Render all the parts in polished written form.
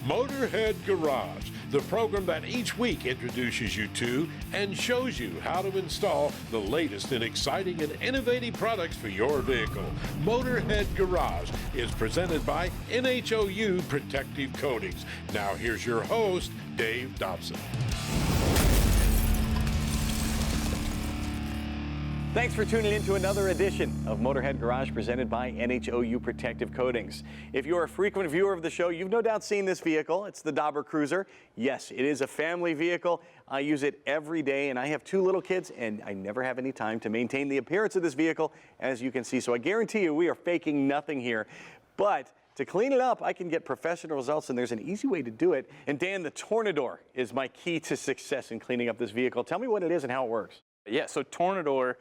Motorhead Garage, the program that each week introduces you to and shows you how to install the latest and exciting and innovative products for your vehicle. Motorhead Garage is presented by NHOU Protective Coatings. Now here's your host, Dave Dobson. Thanks for tuning in to another edition of Motorhead Garage presented by NHOU Protective Coatings. If you're a frequent viewer of the show, you've no doubt seen this vehicle. It's the Dauber Cruiser. Yes, it is a family vehicle. I use it every day, and I have two little kids, and I never have any time to maintain the appearance of this vehicle, as you can see. So I guarantee you we are faking nothing here. But to clean it up, I can get professional results, and there's an easy way to do it. And Dan, the Tornador is my key to success in cleaning up this vehicle. Tell me what it is and how it works. Yeah, so Tornador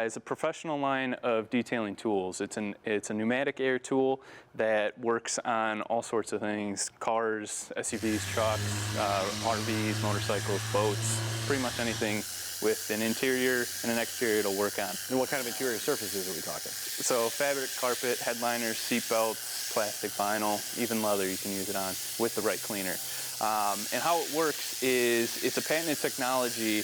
is a professional line of detailing tools. It's a pneumatic air tool that works on all sorts of things: cars, SUVs, trucks, RVs, motorcycles, boats, pretty much anything with an interior and an exterior it'll work on. And what kind of interior surfaces are we talking? So fabric, carpet, headliners, seat belts, plastic, vinyl, even leather you can use it on with the right cleaner. And how it works is it's a patented technology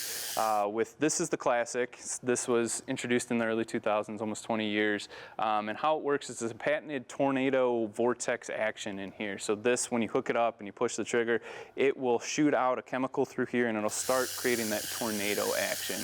this is the Classic. This was introduced in the early 2000s, almost 20 years. And how it works is it's a patented tornado vortex action in here. So this, when you hook it up and you push the trigger, it will shoot out a chemical through here and it'll start creating that tornado action.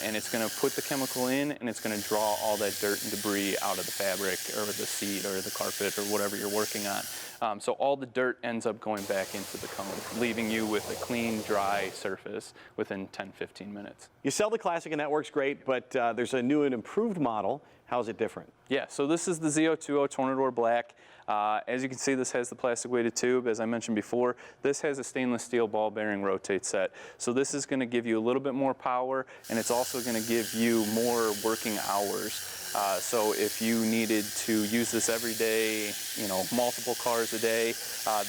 And it's going to put the chemical in and it's going to draw all that dirt and debris out of the fabric or the seat or the carpet or whatever you're working on. So all the dirt ends up going back into the cone, leaving you with a clean, dry surface within 10-15 minutes. You sell the Classic and that works great, but there's a new and improved model. How's it different? Yeah, so this is the Z020 Tornador Black. As you can see, this has the plastic weighted tube. As I mentioned before, this has a stainless steel ball bearing rotate set. So this is going to give you a little bit more power, and it's also going to give you more working hours. So if you needed to use this every day, you know, multiple cars a day,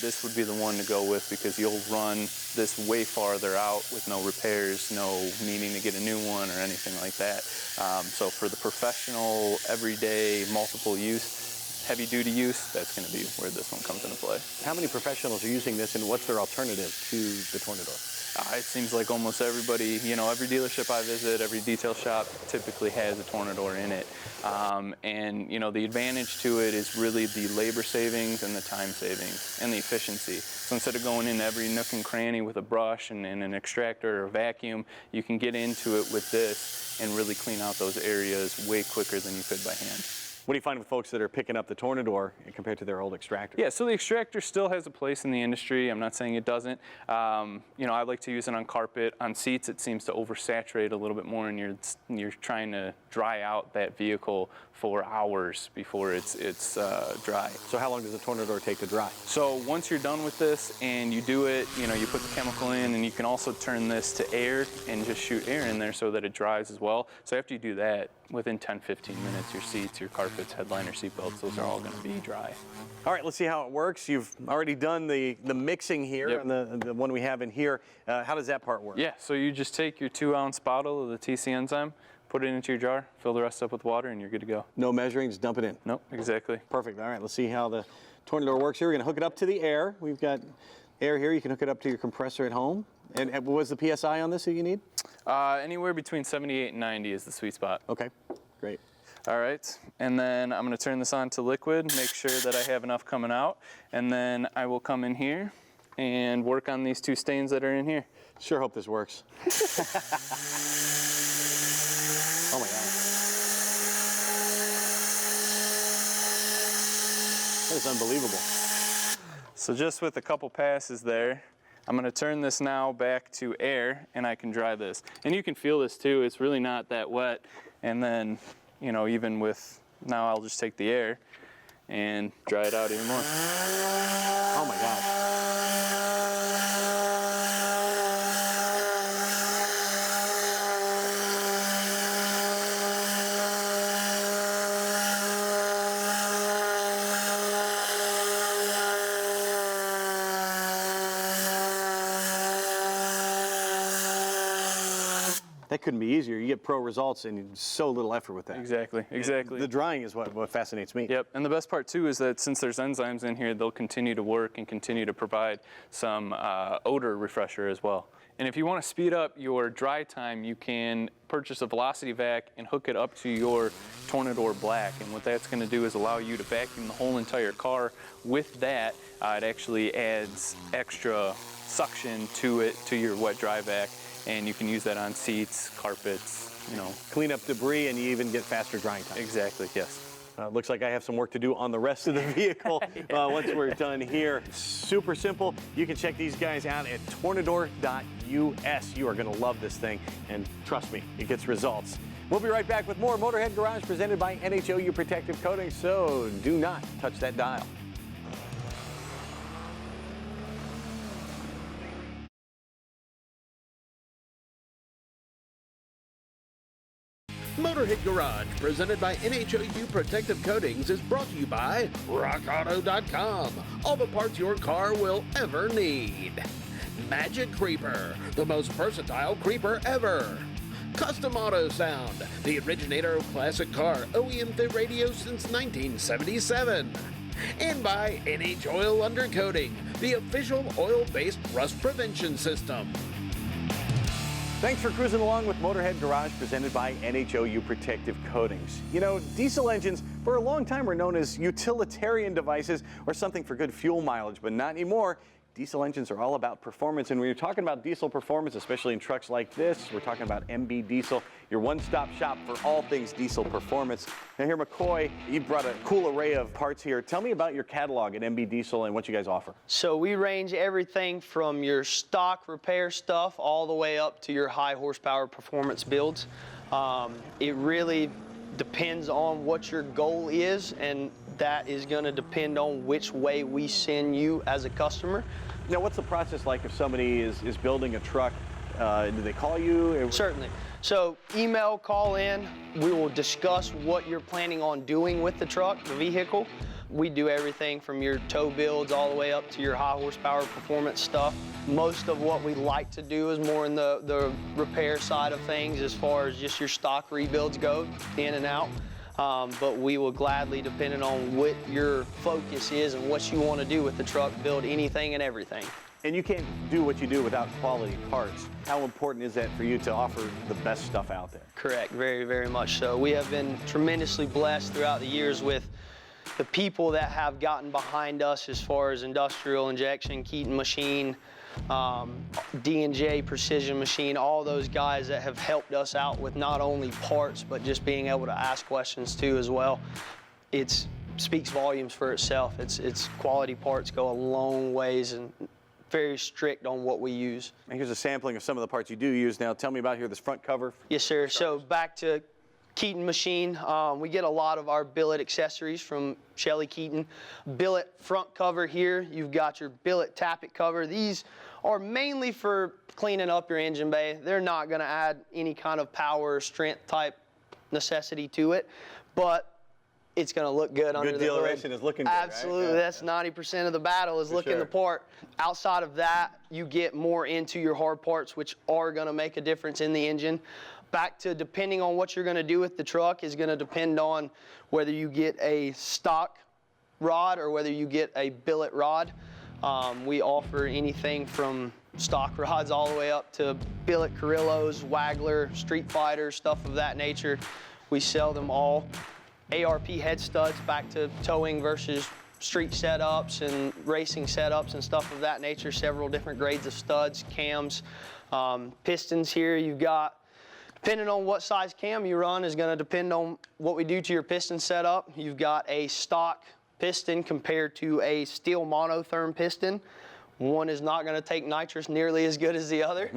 this would be the one to go with, because you'll run this way farther out with no repairs, no needing to get a new one or anything like that. So for the professional, everyday, multiple use, heavy duty use, that's going to be where this one comes into play. How many professionals are using this, and what's their alternative to the Tornador? It seems like almost everybody, you know, every dealership I visit, every detail shop typically has a Tornador in it. And, you know, the advantage to it is really the labor savings and the time savings and the efficiency. So instead of going in every nook and cranny with a brush and an extractor or a vacuum, you can get into it with this and really clean out those areas way quicker than you could by hand. What do you find with folks that are picking up the Tornador compared to their old extractor? Yeah, so the extractor still has a place in the industry. I'm not saying it doesn't. You know, I like to use it on carpet. On seats, it seems to oversaturate a little bit more, and you're trying to dry out that vehicle for hours before it's dry. So how long does the Tornador take to dry? So once you're done with this and you do it, you know, you put the chemical in, and you can also turn this to air and just shoot air in there so that it dries as well. So after you do that, within 10-15 minutes, your seats, your carpets, headliner, seat belts, those are all going to be dry. All right, let's see how it works. You've already done the mixing here, yep, and the one we have in here. How does that part work? Yeah, so you just take your 2-ounce bottle of the TC enzyme, put it into your jar, fill the rest up with water, and you're good to go. No measuring, just dump it in. Nope, exactly. Perfect. All right, let's see how the Tornador works here. We're going to hook it up to the air. We've got air here. You can hook it up to your compressor at home. And what was the PSI on this that you need? Anywhere between 78 and 90 is the sweet spot. Okay, great. All right, and then I'm going to turn this on to liquid, make sure that I have enough coming out, and then I will come in here and work on these two stains that are in here. Sure hope this works. Oh my God. That is unbelievable. So just with a couple passes there, I'm going to turn this now back to air, and I can dry this. And you can feel this too, it's really not that wet. And then, you know, even with, now I'll just take the air and dry it out even more. Oh my God. That couldn't be easier. You get pro results and so little effort with that. Exactly, exactly. The drying is what fascinates me. Yep, and the best part too is that since there's enzymes in here, they'll continue to work and continue to provide some odor refresher as well. And if you want to speed up your dry time, you can purchase a Velocity Vac and hook it up to your Tornador Black. And what that's going to do is allow you to vacuum the whole entire car. With that, it actually adds extra suction to it, to your wet dry vac, and you can use that on seats, carpets, you know. Clean up debris, and you even get faster drying time. Exactly, yes. Looks like I have some work to do on the rest of the vehicle once we're done here. Super simple. You can check these guys out at tornador.us. You are going to love this thing, and trust me, it gets results. We'll be right back with more Motorhead Garage presented by NHOU Protective Coatings, so do not touch that dial. Motorhead Garage, presented by NHOU Protective Coatings, is brought to you by RockAuto.com. All the parts your car will ever need. Magic Creeper, the most versatile creeper ever. Custom Auto Sound, the originator of classic car OEM fit radios since 1977. And by NH Oil Undercoating, the official oil-based rust prevention system. Thanks for cruising along with Motorhead Garage presented by NHOU Protective Coatings. You know, diesel engines for a long time were known as utilitarian devices or something for good fuel mileage, but not anymore. Diesel engines are all about performance, and when you're talking about diesel performance, especially in trucks like this, we're talking about MB Diesel, your one-stop shop for all things diesel performance. Now here, McCoy, you brought a cool array of parts here. Tell me about your catalog at MB Diesel and what you guys offer. So we range everything from your stock repair stuff all the way up to your high horsepower performance builds. It really depends on what your goal is, and that is going to depend on which way we send you as a customer. Now, what's the process like if somebody is building a truck? Do they call you? Certainly. So email, call in. We will discuss what you're planning on doing with the truck, the vehicle. We do everything from your tow builds all the way up to your high horsepower performance stuff. Most of what we like to do is more in the repair side of things as far as just your stock rebuilds go, in and out. But we will gladly, depending on what your focus is and what you want to do with the truck, build anything and everything. And you can't do what you do without quality parts. How important is that for you to offer the best stuff out there? Correct, very, very much so. We have been tremendously blessed throughout the years with the people that have gotten behind us as far as industrial injection, Keaton Machine, D&J Precision Machine, all those guys that have helped us out with not only parts, but just being able to ask questions too as well. It speaks volumes for itself. It's quality parts go a long ways and very strict on what we use. And here's a sampling of some of the parts you do use. Now tell me about here, this front cover. Yes, sir. So back to Keaton Machine, we get a lot of our billet accessories from Shelly Keaton. Billet front cover here, you've got your billet tappet cover. These are mainly for cleaning up your engine bay. They're not going to add any kind of power or strength type necessity to it, but it's going to look good under the hood. Good dealeration is looking good, absolutely, right? That's 90% of the battle is looking the part. Outside of that, you get more into your hard parts, which are going to make a difference in the engine. Back to depending on what you're going to do with the truck is going to depend on whether you get a stock rod or whether you get a billet rod. We offer anything from stock rods all the way up to billet Carrillos, Waggler, Street Fighters, stuff of that nature. We sell them all. ARP head studs, back to towing versus street setups and racing setups and stuff of that nature. Several different grades of studs, cams, pistons here. You've got, depending on what size cam you run is going to depend on what we do to your piston setup. You've got a stock piston compared to a steel monotherm piston. One is not going to take nitrous nearly as good as the other.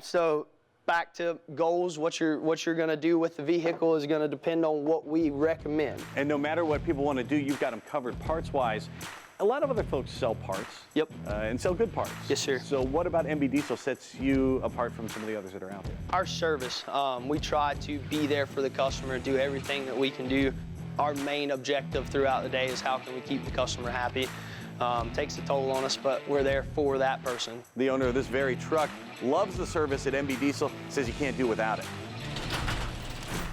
So back to goals, what you're going to do with the vehicle is going to depend on what we recommend. And no matter what people want to do, you've got them covered parts-wise. A lot of other folks sell parts. Yep. And sell good parts. Yes, sir. So what about MB Diesel sets you apart from some of the others that are out there? Our service. We try to be there for the customer, do everything that we can do. Our main objective throughout the day is how can we keep the customer happy. takes a toll on us, but we're there for that person. The owner of this very truck loves the service at MB Diesel, says he can't do without it.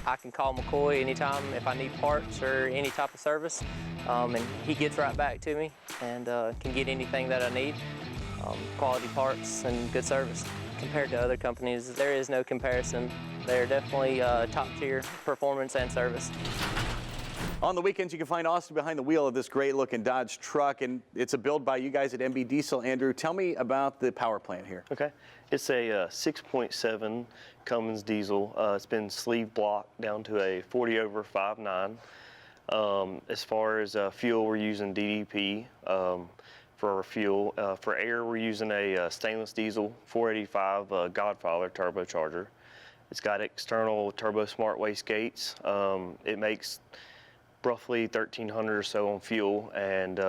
I can call McCoy anytime if I need parts or any type of service, and he gets right back to me and can get anything that I need. Quality parts and good service. Compared to other companies, there is no comparison. They're definitely top tier performance and service. On the weekends, you can find Austin behind the wheel of this great-looking Dodge truck, and it's a build by you guys at MB Diesel. Andrew, tell me about the power plant here. Okay. It's a 6.7 Cummins diesel. It's been sleeve blocked down to a 40 over 5.9. As far as fuel, we're using DDP for our fuel. For air, we're using a stainless diesel 485 Godfather turbocharger. It's got external turbo smart wastegates. It makes roughly 1,300 or so on fuel, and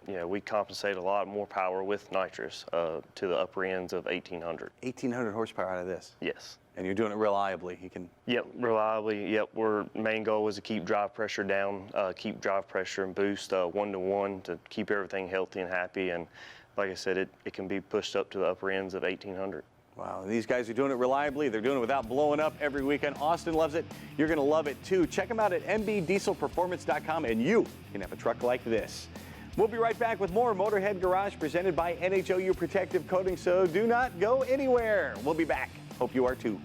you know, we compensate a lot more power with nitrous to the upper ends of 1,800. 1,800 horsepower out of this. Yes. And you're doing it reliably. You can. Yep, reliably. Yep. Our main goal was to keep drive pressure down, keep drive pressure and boost 1-to-1 to keep everything healthy and happy. And like I said, it can be pushed up to the upper ends of 1,800. Wow, these guys are doing it reliably. They're doing it without blowing up every weekend. Austin loves it. You're going to love it too. Check them out at mbdieselperformance.com, and you can have a truck like this. We'll be right back with more Motorhead Garage presented by NHOU Protective Coating, so do not go anywhere. We'll be back. Hope you are too.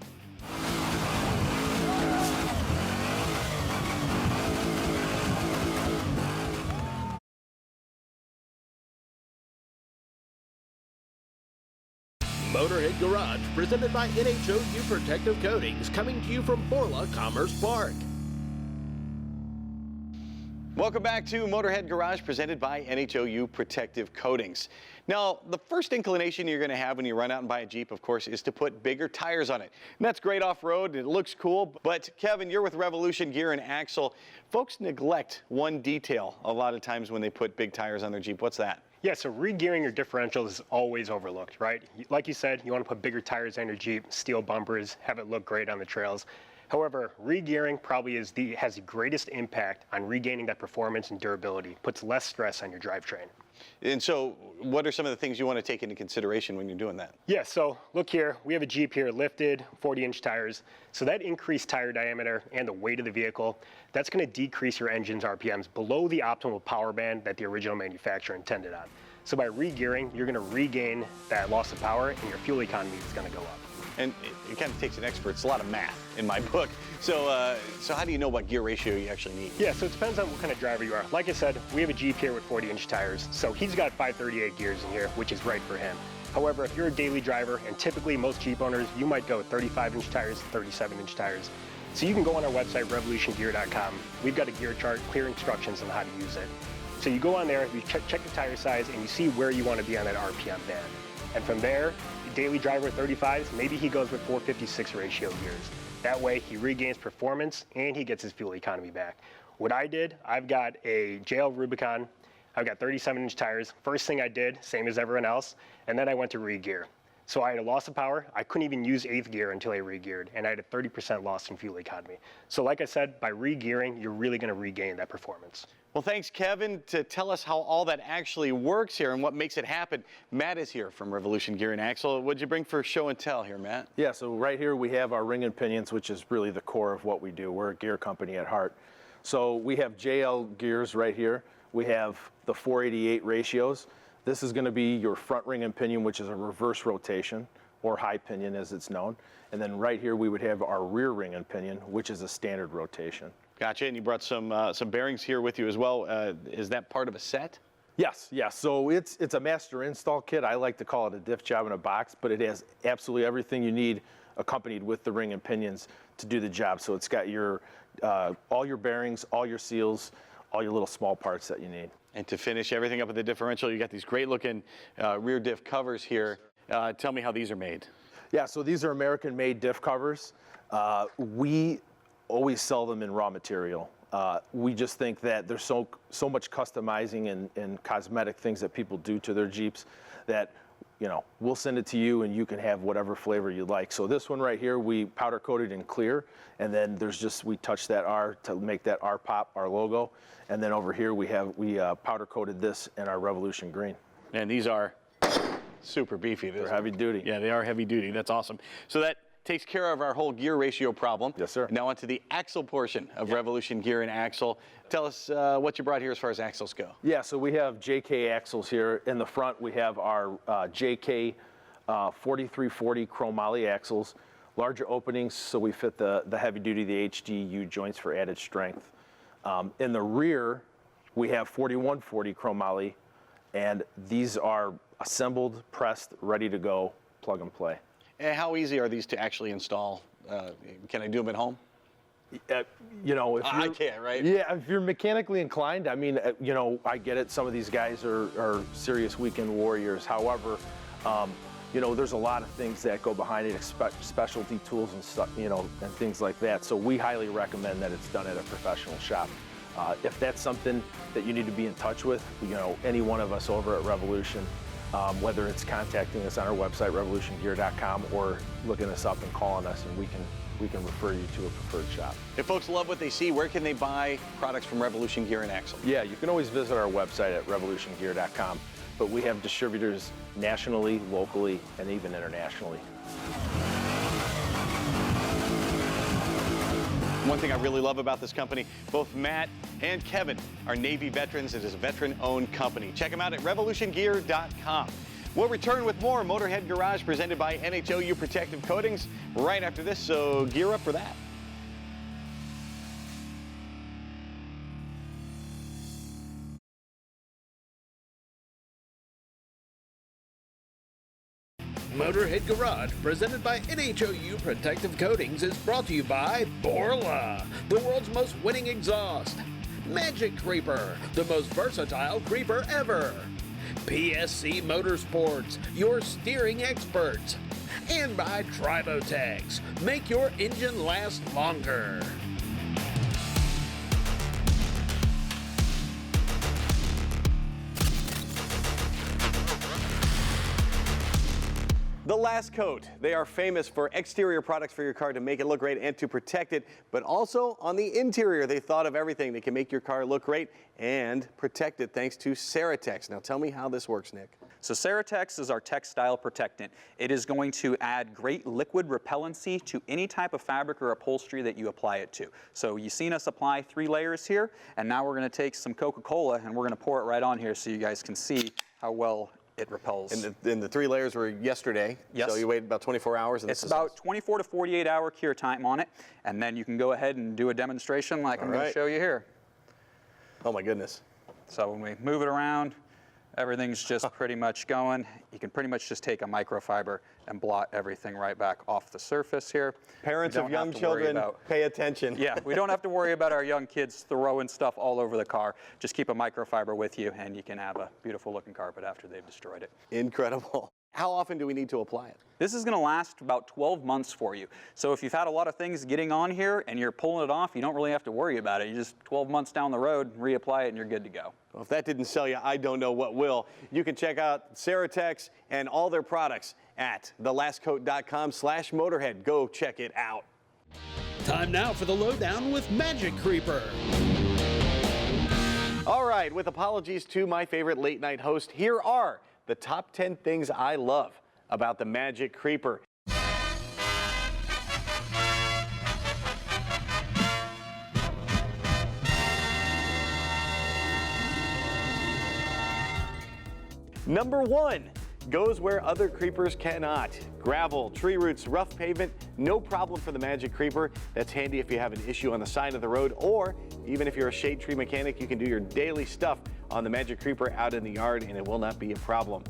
Motorhead Garage, presented by NHOU Protective Coatings, coming to you from Borla Commerce Park. Welcome back to Motorhead Garage, presented by NHOU Protective Coatings. Now, the first inclination you're going to have when you run out and buy a Jeep, of course, is to put bigger tires on it. And that's great off-road, and it looks cool. But, Kevin, you're with Revolution Gear and Axle. Folks neglect one detail a lot of times when they put big tires on their Jeep. What's that? Yeah, so re-gearing your differentials is always overlooked, right? Like you said, you want to put bigger tires on your Jeep, steel bumpers, have it look great on the trails. However, re-gearing probably has the greatest impact on regaining that performance and durability, puts less stress on your drivetrain. And so what are some of the things you want to take into consideration when you're doing that? Yeah, so look here, we have a Jeep here, lifted 40-inch tires. So that increased tire diameter and the weight of the vehicle, that's going to decrease your engine's RPMs below the optimal power band that the original manufacturer intended on. So by re-gearing, you're going to regain that loss of power, and your fuel economy is going to go up. And it kind of takes an expert. It's a lot of math in my book. So so how do you know what gear ratio you actually need? Yeah, so it depends on what kind of driver you are. Like I said, we have a Jeep here with 40-inch tires. So he's got 538 gears in here, which is right for him. However, if you're a daily driver, and typically most Jeep owners, you might go with 35-inch tires, 37-inch tires. So you can go on our website, revolutiongear.com. We've got a gear chart, clear instructions on how to use it. So you go on there, you check the tire size, and you see where you want to be on that RPM band. And from there, daily driver 35s, maybe he goes with 456 ratio gears. That way he regains performance and he gets his fuel economy back. What I did, I've got a JL Rubicon, I've got 37-inch tires. First thing I did, same as everyone else, and then I went to re-gear. So I had a loss of power. I couldn't even use 8th gear until I re-geared, and I had a 30% loss in fuel economy. So like I said, by re-gearing, you're really going to regain that performance. Well, thanks, Kevin, to tell us how all that actually works here and what makes it happen. Matt is here from Revolution Gear and Axle. What'd you bring for show and tell here, Matt? Yeah, so right here we have our ring and pinions, which is really the core of what we do. We're a gear company at heart. So we have JL gears right here. We have the 488 ratios. This is going to be your front ring and pinion, which is a reverse rotation, or high pinion as it's known. And then right here we would have our rear ring and pinion, which is a standard rotation. Gotcha, and you brought some bearings here with you as well. Is that part of a set? Yes. So it's a master install kit. I like to call it a diff job in a box, but it has absolutely everything you need accompanied with the ring and pinions to do the job. So it's got your all your bearings, all your seals, all your little small parts that you need. And to finish everything up with the differential, you got these great looking rear diff covers here. Tell me how these are made. Yeah, so these are American-made diff covers. We always sell them in raw material. We just think that there's so much customizing and cosmetic things that people do to their Jeeps that we'll send it to you and you can have whatever flavor you like. So this one right here, we powder coated in clear, and then we touch that R to make that R pop, our logo. And then over here we powder coated this in our Revolution Green. And these are super beefy. They're heavy duty. Yeah, they are heavy duty. That's awesome. So that takes care of our whole gear ratio problem. Yes, sir. Now onto the axle portion of Revolution Gear and Axle. Tell us what you brought here as far as axles go. Yeah, so we have JK axles here. In the front, we have our JK 4340 chromoly axles. Larger openings, so we fit the heavy duty, the HDU joints for added strength. In the rear, we have 4140 chromoly, and these are assembled, pressed, ready to go, plug and play. And how easy are these to actually install? Can I do them at home? If I can't, right? Yeah, if you're mechanically inclined, I mean, I get it. Some of these guys are serious weekend warriors. However, there's a lot of things that go behind it, specialty tools and stuff, and things like that. So we highly recommend that it's done at a professional shop. If that's something that you need to be in touch with, any one of us over at Revolution, whether it's contacting us on our website, revolutiongear.com, or looking us up and calling us, and we can refer you to a preferred shop. If folks love what they see, where can they buy products from Revolution Gear and Axle? Yeah, you can always visit our website at revolutiongear.com, but we have distributors nationally, locally, and even internationally. One thing I really love about this company, both Matt and Kevin are Navy veterans. It is a veteran-owned company. Check them out at revolutiongear.com. We'll return with more Motorhead Garage presented by NHOU Protective Coatings right after this, so gear up for that. Motorhead Garage, presented by NHOU Protective Coatings, is brought to you by Borla, the world's most winning exhaust. Magic Creeper, the most versatile creeper ever. PSC Motorsports, your steering experts. And by Tribotex, make your engine last longer. The Last Coat. They are famous for exterior products for your car to make it look great and to protect it, but also on the interior, they thought of everything that can make your car look great and protect it thanks to Ceratex. Now tell me how this works, Nick. So Ceratex is our textile protectant. It is going to add great liquid repellency to any type of fabric or upholstery that you apply it to. So you've seen us apply 3 layers here, and now we're going to take some Coca-Cola and we're going to pour it right on here so you guys can see how well it repels. And the 3 layers were yesterday. Yes. So you wait about 24 hours. And it's about 24 to 48 hour cure time on it, and then you can go ahead and do a demonstration like I'm going to show you here. Oh my goodness. So when we move it around, everything's just pretty much going. You can pretty much just take a microfiber and blot everything right back off the surface here. Parents of young children, pay attention. Yeah, we don't have to worry about our young kids throwing stuff all over the car. Just keep a microfiber with you and you can have a beautiful looking carpet after they've destroyed it. Incredible. How often do we need to apply it? This is going to last about 12 months for you. So if you've had a lot of things getting on here and you're pulling it off, you don't really have to worry about it. You just 12 months down the road, reapply it and you're good to go. Well, if that didn't sell you, I don't know what will. You can check out Ceratex and all their products at thelastcoat.com/motorhead. Go check it out. Time now for the lowdown with Magic Creeper. All right, with apologies to my favorite late night host, here are the top 10 things I love about the Magic Creeper. Number 1, goes where other creepers cannot. Gravel, tree roots, rough pavement, no problem for the Magic Creeper. That's handy if you have an issue on the side of the road, or even if you're a shade tree mechanic, you can do your daily stuff on the Magic Creeper out in the yard and it will not be a problem.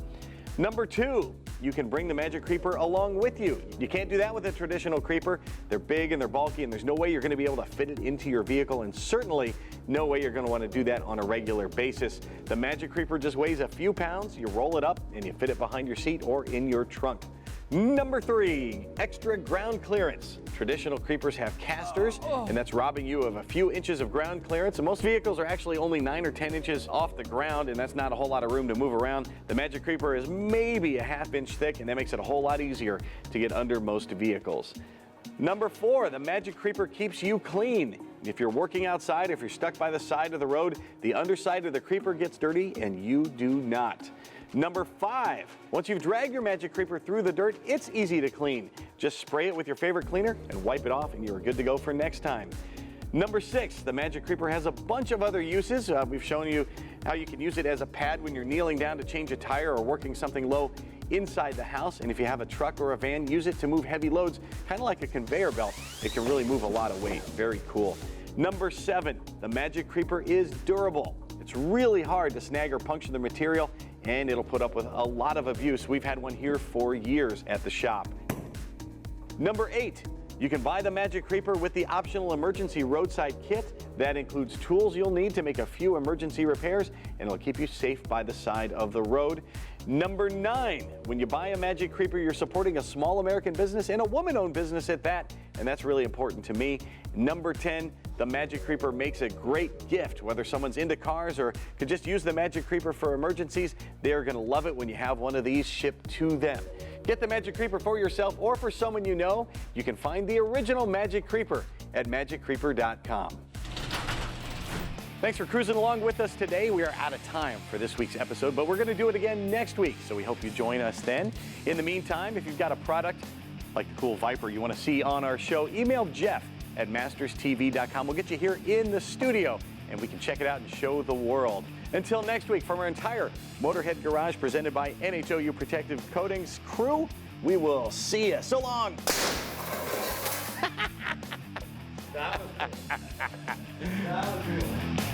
Number 2, you can bring the Magic Creeper along with you. You can't do that with a traditional creeper. They're big and they're bulky and there's no way you're going to be able to fit it into your vehicle, and certainly no way you're going to want to do that on a regular basis. The Magic Creeper just weighs a few pounds. You roll it up and you fit it behind your seat or in your trunk. Number 3, extra ground clearance. Traditional creepers have casters, and that's robbing you of a few inches of ground clearance. And most vehicles are actually only 9 or 10 inches off the ground, and that's not a whole lot of room to move around. The Magic Creeper is maybe a ½ inch thick, and that makes it a whole lot easier to get under most vehicles. Number 4, the Magic Creeper keeps you clean. If you're working outside, if you're stuck by the side of the road, the underside of the creeper gets dirty, and you do not. Number 5, once you've dragged your Magic Creeper through the dirt, it's easy to clean. Just spray it with your favorite cleaner and wipe it off, and you're good to go for next time. Number 6, the Magic Creeper has a bunch of other uses. We've shown you how you can use it as a pad when you're kneeling down to change a tire or working something low inside the house. And if you have a truck or a van, use it to move heavy loads, kind of like a conveyor belt. It can really move a lot of weight. Very cool. Number 7, the Magic Creeper is durable. It's really hard to snag or puncture the material, and it'll put up with a lot of abuse. We've had one here for years at the shop. Number 8, you can buy the Magic Creeper with the optional emergency roadside kit. That includes tools you'll need to make a few emergency repairs, and it'll keep you safe by the side of the road. Number 9, when you buy a Magic Creeper, you're supporting a small American business and a woman-owned business at that, and that's really important to me. Number 10, the Magic Creeper makes a great gift. Whether someone's into cars or could just use the Magic Creeper for emergencies, they're going to love it when you have one of these shipped to them. Get the Magic Creeper for yourself or for someone you know. You can find the original Magic Creeper at magiccreeper.com. Thanks for cruising along with us today. We are out of time for this week's episode, but we're going to do it again next week, so we hope you join us then. In the meantime, if you've got a product like the cool Viper you want to see on our show, email Jeff at masterstv.com. We'll get you here in the studio, and we can check it out and show the world. Until next week, from our entire Motorhead Garage presented by NHOU Protective Coatings crew, we will see you. So long. That was good.